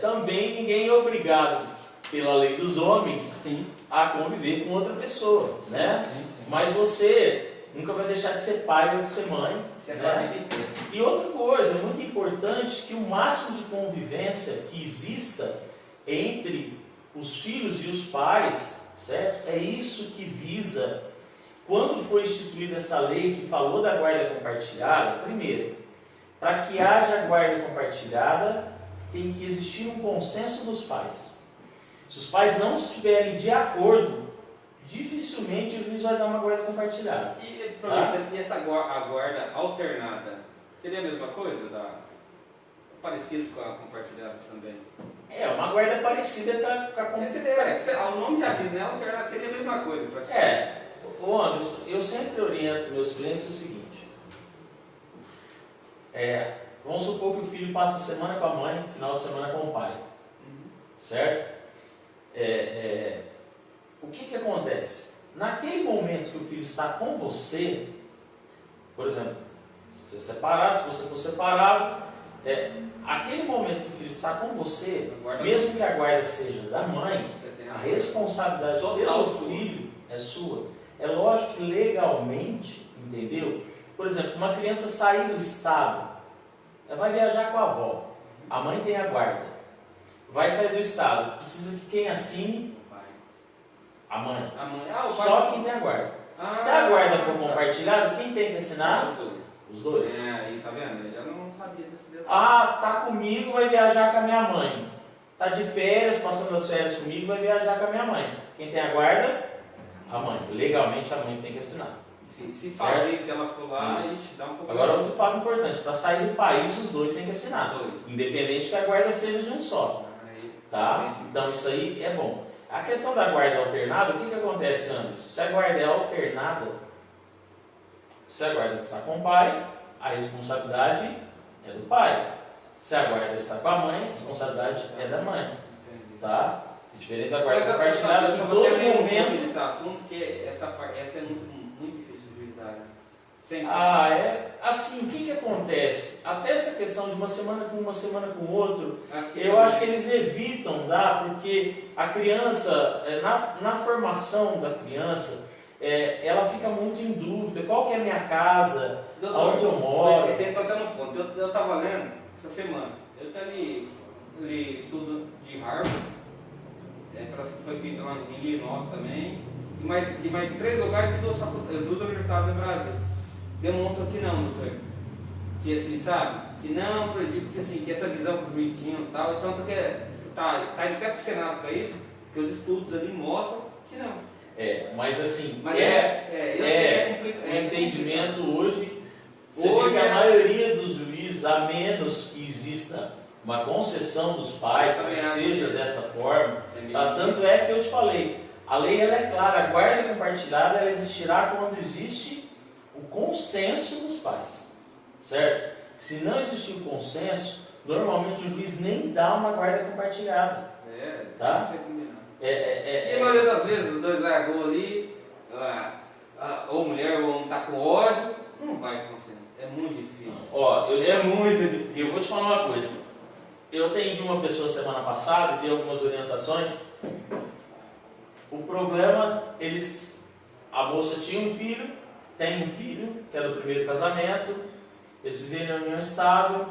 [SPEAKER 2] também ninguém é obrigado, pela lei dos homens,
[SPEAKER 1] Sim.
[SPEAKER 2] a conviver com outra pessoa, né?
[SPEAKER 1] Sim, sim.
[SPEAKER 2] Mas você nunca vai deixar de ser pai ou de ser mãe.
[SPEAKER 1] Isso é
[SPEAKER 2] né?
[SPEAKER 1] pra vida inteira.
[SPEAKER 2] E outra coisa, é muito importante que o máximo de convivência que exista entre os filhos e os pais, certo? É isso que visa, quando foi instituída essa lei que falou da guarda compartilhada, primeiro, para que haja guarda compartilhada, tem que existir um consenso dos pais. Se os pais não estiverem de acordo, dificilmente o juiz vai dar uma guarda compartilhada.
[SPEAKER 1] E aproveitando, e essa guarda alternada, seria a mesma coisa? Parecido com a compartilhada também?
[SPEAKER 2] É uma guarda parecida com a compartilhada.
[SPEAKER 1] O nome já diz, né? Alternada seria a mesma coisa, praticamente.
[SPEAKER 2] Ô Anderson, eu sempre oriento meus clientes o seguinte. Vamos supor que o filho passa a semana com a mãe, final de semana com o pai. Certo? O que acontece? Naquele momento que o filho está com você, por exemplo, se você separado, se você for separado, aquele momento que o filho está com você, mesmo que a guarda seja da mãe, a responsabilidade pelo filho é sua. É lógico que legalmente, entendeu? Por exemplo, uma criança sair do estado, ela vai viajar com a avó, a mãe tem a guarda, vai sair do estado, precisa que quem assine? A mãe. Só quem tem a guarda. Se a guarda for compartilhada, quem tem que assinar? Os dois.
[SPEAKER 1] Aí tá vendo? Eu já não sabia desse detalhe.
[SPEAKER 2] Tá comigo, vai viajar com a minha mãe. Tá de férias, passando as férias comigo, vai viajar com a minha mãe. Quem tem a guarda? A mãe. Legalmente a mãe tem que assinar.
[SPEAKER 1] Se fazer, se ela for lá, a gente dá um pouco.
[SPEAKER 2] Agora, outro fato importante: para sair do país, os dois têm que assinar. Independente que a guarda seja de um só. Tá? Então, isso aí é bom. A questão da guarda alternada, o que acontece, Anderson? Se a guarda é alternada, se a guarda está com o pai, a responsabilidade é do pai. Se a guarda está com a mãe, a responsabilidade é da mãe. Tá? Diferente da guarda compartilhada, que em todo momento...
[SPEAKER 1] Esse assunto, que essa é muito difícil de juiz dar.
[SPEAKER 2] Assim, o que acontece? Até essa questão de uma semana com o outro, eu acho que eles evitam dar, porque a criança, na formação da criança, ela fica muito em dúvida: qual que é a minha casa, aonde eu moro.
[SPEAKER 1] Você está até no ponto. Eu estava lendo essa semana, eu estou ali estudo de Harvard, parece que foi feito lá em Illinois também, e mais 3 lugares e 2 universidades no Brasil. Demonstram que não, doutor. Que assim, sabe? Que não prejudica, assim, que essa visão que o juiz tinha e tal. Então, tá indo até para o Senado para isso, porque os estudos ali mostram que não.
[SPEAKER 2] Mas assim,
[SPEAKER 1] o
[SPEAKER 2] entendimento hoje, você vê que a maioria dos juízes, a menos que exista uma concessão dos pais para que seja dessa forma, tanto é que eu te falei, a lei ela é clara, a guarda compartilhada ela existirá quando existe o consenso dos pais, certo? Se não existir o consenso, normalmente o juiz nem dá uma guarda compartilhada, tá?
[SPEAKER 1] E a maioria das vezes os dois largou ali, ou mulher ou homem está com ódio, não vai consenso. É muito difícil.
[SPEAKER 2] É muito difícil. Eu vou te falar uma coisa. Eu atendi uma pessoa semana passada e dei algumas orientações. O problema, eles a moça tinha um filho, tem um filho, que é do primeiro casamento, eles viveram em união estável,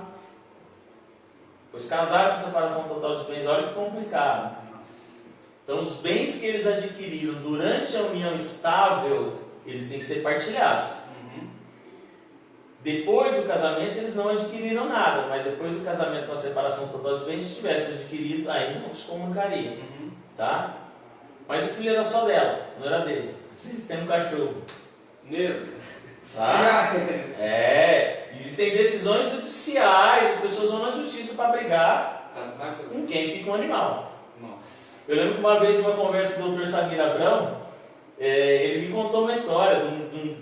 [SPEAKER 2] pois casaram com separação total de bens, olha que complicado. Então os bens que eles adquiriram durante a união estável, eles têm que ser partilhados. Depois do casamento eles não adquiriram nada, mas depois do casamento com a separação total de bens, se tivesse adquirido, aí não se comunicaria. Tá? Mas o filho era só dela, não era dele. Vocês têm um cachorro.
[SPEAKER 1] Meu.
[SPEAKER 2] Tá? Existem decisões judiciais, as pessoas vão na justiça para brigar com quem fica um animal.
[SPEAKER 1] Nossa.
[SPEAKER 2] Eu lembro que uma vez, numa conversa com o Dr. Samir Abrão, ele me contou uma história de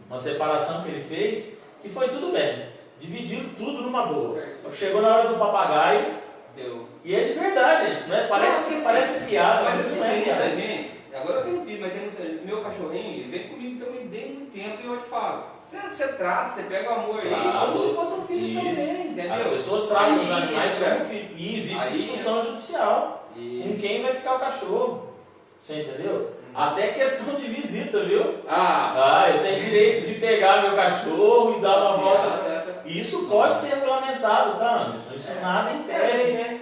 [SPEAKER 2] uma separação que ele fez, que foi tudo bem, dividiu tudo numa boa. Chegou na hora do papagaio,
[SPEAKER 1] deu.
[SPEAKER 2] E é de verdade, gente, né? Parece piada, mas não é piada.
[SPEAKER 1] Muita gente, agora eu tenho filho, mas tem muita gente, meu cachorrinho, ele vem comigo também desde muito tempo e eu te falo, você trata, você pega o amor aí, como se fosse um filho também, entendeu?
[SPEAKER 2] As pessoas tratam os animais como filho. E existe discussão judicial com quem vai ficar o cachorro. Você entendeu? Até questão de visita, viu? Eu tenho direito de pegar meu cachorro e dar uma volta. E isso pode ser regulamentado, tá, Anderson? Isso nada impede, né?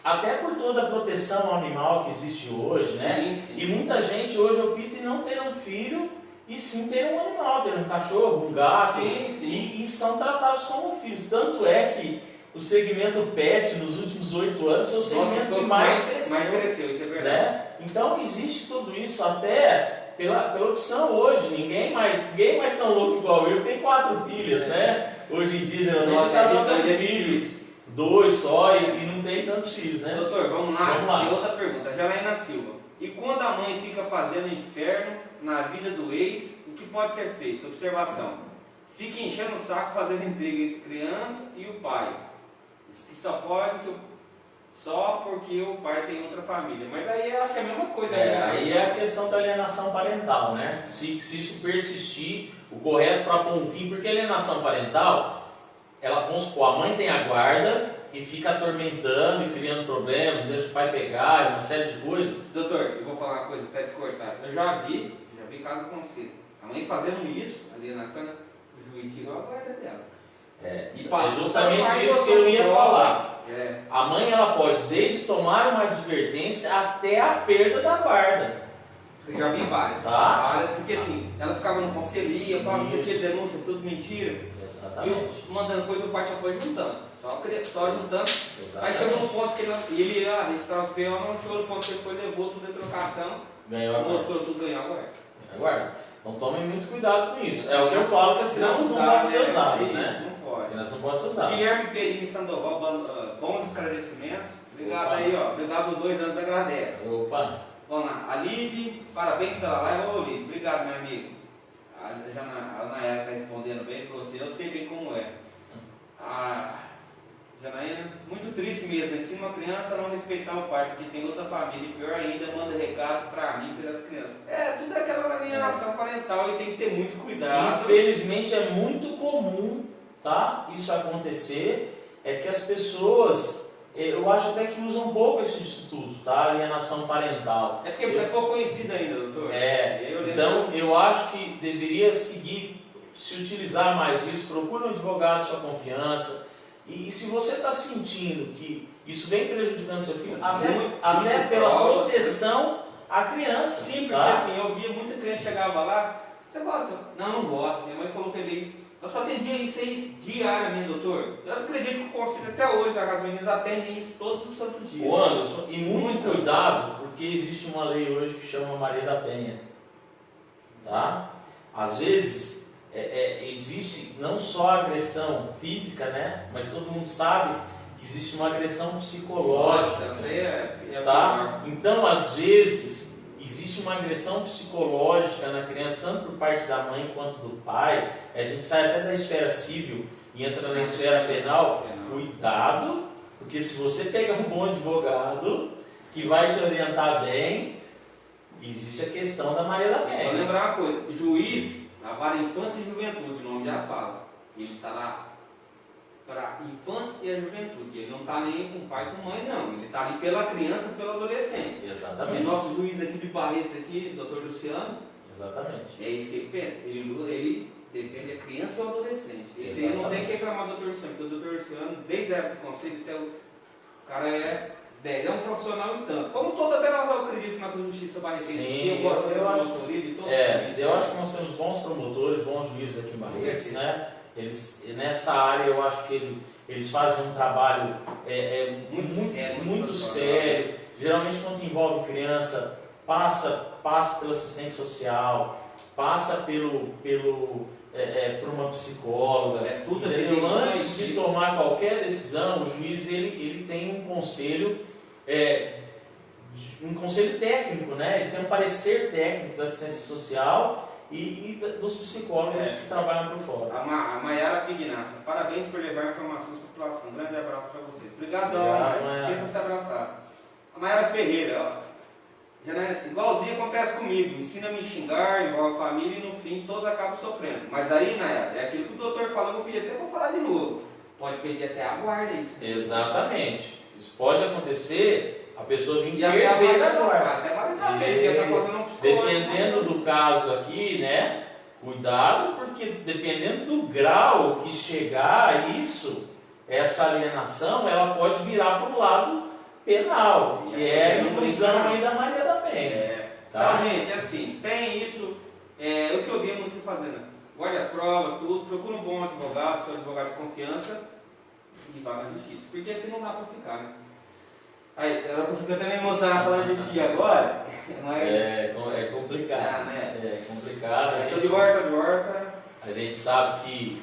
[SPEAKER 2] Até por toda a proteção ao animal que existe hoje, né?
[SPEAKER 1] Sim.
[SPEAKER 2] E muita gente hoje opta em não ter um filho e sim ter um animal, ter um cachorro, um gato.
[SPEAKER 1] Sim.
[SPEAKER 2] E são tratados como filhos. Tanto é que o segmento pet nos últimos 8 anos foi o segmento que mais cresceu.
[SPEAKER 1] Isso é verdade.
[SPEAKER 2] Né? Então existe tudo isso até pela opção hoje. Ninguém mais tão louco igual eu, tem 4 filhas, né? Hoje em dia geralmente o casal tem filhos, 2 só e não tem tantos filhos, né?
[SPEAKER 1] Doutor, vamos lá. Tem outra pergunta, Janaína Silva. E quando a mãe fica fazendo inferno na vida do ex, o que pode ser feito? Observação. Fica enchendo o saco fazendo intriga entre criança e o pai. Isso que só porque o pai tem outra família. Mas aí eu acho que é a mesma coisa.
[SPEAKER 2] Aí é a questão da alienação parental, né? Se isso persistir, o correto para pôr um fim, porque a alienação parental, vamos supor, a mãe tem a guarda e fica atormentando e criando problemas, deixa o pai pegar, uma série de coisas.
[SPEAKER 1] Doutor, eu vou falar uma coisa, até te cortar. Eu já vi caso com vocês. A mãe fazendo isso, alienação, o juiz tirou a guarda dela.
[SPEAKER 2] É justamente isso que eu ia falar. A mãe ela pode desde tomar uma advertência até a perda da guarda.
[SPEAKER 1] Eu já vi várias, várias, porque assim, ela ficava no conselho, falava que denúncia, tudo mentira.
[SPEAKER 2] Exatamente.
[SPEAKER 1] E mandando coisa, o pai só foi juntando. Só juntando.
[SPEAKER 2] Exatamente.
[SPEAKER 1] Aí chegou no ponto que ele ia registrar os PO, não chegou no ponto que ele foi, levou tudo em trocação, mostrou tudo, ganhou agora.
[SPEAKER 2] Então tomem muito cuidado com isso. É o que eu falo, que as crianças não podem ser usadas, né?
[SPEAKER 1] Não pode.
[SPEAKER 2] As crianças não podem ser usadas.
[SPEAKER 1] Guilherme Perini Sandoval, bons esclarecimentos. Obrigado aí, ó. Obrigado, os 2 anos, agradece.
[SPEAKER 2] Opa!
[SPEAKER 1] Vamos lá. A Liv, parabéns pela live. Ô, Liv, obrigado, meu amigo. A Nayara está respondendo bem, falou assim, eu sei bem como é. A Janaína, muito triste mesmo, ensina uma criança a não respeitar o pai, porque tem outra família, e pior ainda, manda recado para mim, para as crianças. Tudo aquela alienação parental e tem que ter muito cuidado.
[SPEAKER 2] Infelizmente é muito comum, tá? Isso acontecer, é que as pessoas, eu acho até que usam um pouco esse instituto, tá? Alienação parental.
[SPEAKER 1] É porque é pouco conhecido ainda, doutor.
[SPEAKER 2] Então eu acho que deveria se utilizar mais disso, procure um advogado de sua confiança. E se você está sentindo que isso vem prejudicando seu filho, até pela proteção à criança.
[SPEAKER 1] Sim, porque
[SPEAKER 2] tá?
[SPEAKER 1] assim, eu via muita criança chegava lá, você gosta? Não gosto. Minha mãe falou que ele é isso. Eu só atendia isso aí diariamente, doutor. Eu acredito que o conselho até hoje, as meninas atendem isso todos os santos dias.
[SPEAKER 2] Ô Anderson, e muito cuidado, porque existe uma lei hoje que chama Maria da Penha. Tá? Às vezes existe não só agressão física, né? Mas todo mundo sabe que existe uma agressão psicológica.
[SPEAKER 1] Nossa, isso aí
[SPEAKER 2] tá? Então, às vezes, existe uma agressão psicológica na criança, tanto por parte da mãe quanto do pai. A gente sai até da esfera civil e entra na esfera penal. Cuidado, porque se você pegar um bom advogado que vai te orientar bem, existe a questão da Maria da Penha.
[SPEAKER 1] Vou lembrar uma coisa, juiz da Vara Infância e Juventude, o nome já fala. Ele está lá para a infância e a juventude. Ele não está nem com pai e com mãe, não. Ele está ali pela criança e pelo adolescente.
[SPEAKER 2] Exatamente.
[SPEAKER 1] E nosso juiz aqui de Barretos, aqui, doutor Luciano,
[SPEAKER 2] Exatamente.
[SPEAKER 1] É isso que ele pensa. Ele defende a criança e o adolescente. Esse aí não tem que reclamar do Dr. Luciano, porque o Dr. Luciano, desde a época do conselho até o cara é um profissional e tanto. Como todo, até eu acredito que nossa justiça barretense.
[SPEAKER 2] Sim,
[SPEAKER 1] Eu gosto da
[SPEAKER 2] acho,
[SPEAKER 1] promotoria de todos
[SPEAKER 2] eu acho que nós temos bons promotores, bons juízes aqui em Barretos, né? Eles, nessa área, eu acho que eles fazem um trabalho muito sério. Geralmente, quando envolve criança, passa pela assistente social, passa por uma psicóloga.
[SPEAKER 1] Tudo
[SPEAKER 2] Entendeu? Antes de tomar qualquer decisão, o juiz ele tem um conselho técnico, né? Ele tem um parecer técnico da assistência social e dos psicólogos que trabalham por fora.
[SPEAKER 1] A Maiara Pignato, parabéns por levar informações para a população. Um grande abraço para você. Obrigadão, sinta-se abraçado. A Maiara Ferreira, ó. Janessa, igualzinho acontece comigo, ensina a me xingar, envolve a família e no fim todos acabam sofrendo. Mas aí, Nayara, é aquilo que o doutor falou, eu vou pedir até para falar de novo. Pode pedir até a guarda isso.
[SPEAKER 2] Exatamente. Isso pode acontecer, a pessoa vir
[SPEAKER 1] e perder
[SPEAKER 2] da guarda.
[SPEAKER 1] Até validar a pena, porque tá fazendo um psicológico.
[SPEAKER 2] Dependendo do caso aqui, né? Cuidado, porque dependendo do grau que chegar a isso, essa alienação, ela pode virar para o lado penal, que é a inclusão aí da Maria da Penha. Tá?
[SPEAKER 1] Então, gente, assim, tem isso, o que eu vi muito fazendo. Guarde as provas, tudo, procura um bom advogado, seu advogado de confiança e vá na justiça, porque assim não dá para ficar, né? Aí, eu fico até meio emocionado falando de FIA agora, mas...
[SPEAKER 2] É complicado,
[SPEAKER 1] né?
[SPEAKER 2] É complicado.
[SPEAKER 1] Tô de volta.
[SPEAKER 2] A gente sabe que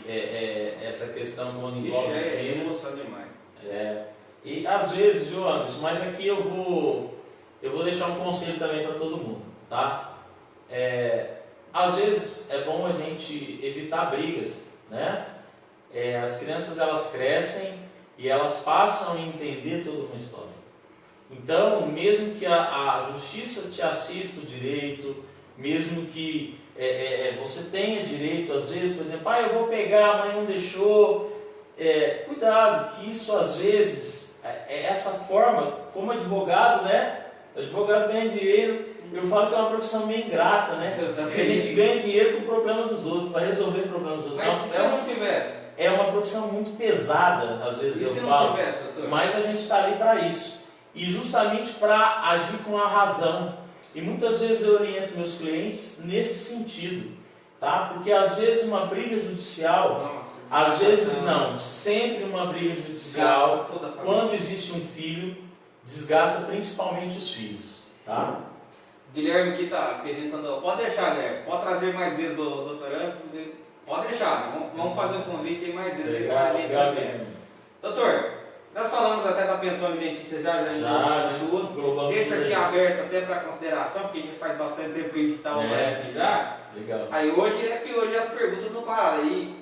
[SPEAKER 2] essa questão quando envolve filhos...
[SPEAKER 1] emoção demais.
[SPEAKER 2] E às vezes, viu, Anderson, mas aqui eu vou deixar um conselho também para todo mundo, tá? Às vezes é bom a gente evitar brigas, né? As crianças, elas crescem e elas passam a entender toda uma história. Então, mesmo que a justiça te assista o direito, mesmo que você tenha direito, às vezes, por exemplo, eu vou pegar, a mãe não deixou, cuidado, que isso às vezes... essa forma, como advogado, né? O advogado ganha dinheiro, eu falo que é uma profissão meio ingrata, né? Porque a gente ganha dinheiro com o problema dos outros, para resolver o problema dos outros.
[SPEAKER 1] Mas se não tivesse?
[SPEAKER 2] É uma profissão muito pesada, às vezes eu falo.
[SPEAKER 1] Tivesse, pastor?
[SPEAKER 2] Mas a gente está ali para isso. E justamente para agir com a razão. E muitas vezes eu oriento meus clientes nesse sentido, tá? Porque às vezes uma briga judicial... Às vezes não, sempre uma briga judicial, quando existe um filho, desgasta principalmente os filhos, tá?
[SPEAKER 1] Guilherme aqui está pedindo, pode deixar, Guilherme, pode trazer mais vezes o doutor Anderson, pode deixar, vamos fazer o convite aí mais vezes.
[SPEAKER 2] Legal.
[SPEAKER 1] Doutor, nós falamos até da pensão alimentícia já tudo, deixa aqui aberto até para consideração, porque a gente faz bastante tempo que a gente está online aqui já.
[SPEAKER 2] Legal.
[SPEAKER 1] Aí hoje as perguntas não param aí.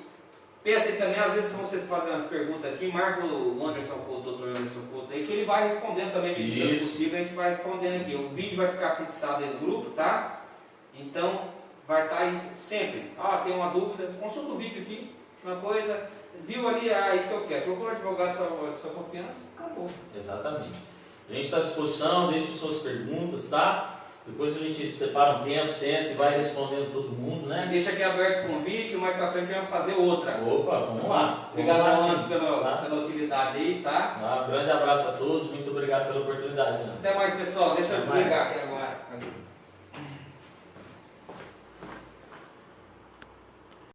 [SPEAKER 1] Pensa também, às vezes, se vocês fazem umas perguntas aqui, marca o Anderson Couto, o Dr. Anderson Couto aí, que ele vai respondendo também, medida possível, a gente vai respondendo aqui. O vídeo vai ficar fixado aí no grupo, tá? Então, vai estar aí sempre. Tem uma dúvida, consulta o vídeo aqui, uma coisa, viu ali, isso que eu quero, procura um advogado de sua confiança, acabou.
[SPEAKER 2] Exatamente. A gente está à disposição, deixe suas perguntas, tá? Depois a gente separa um tempo, senta e vai respondendo todo mundo, né?
[SPEAKER 1] Deixa aqui aberto o convite, mais pra frente vamos fazer outra.
[SPEAKER 2] Opa, vamos lá.
[SPEAKER 1] Obrigado, Anderson, pela utilidade aí, tá?
[SPEAKER 2] Um grande abraço a todos, muito obrigado pela oportunidade. Né?
[SPEAKER 1] Até mais, pessoal. Deixa eu desligar aqui agora.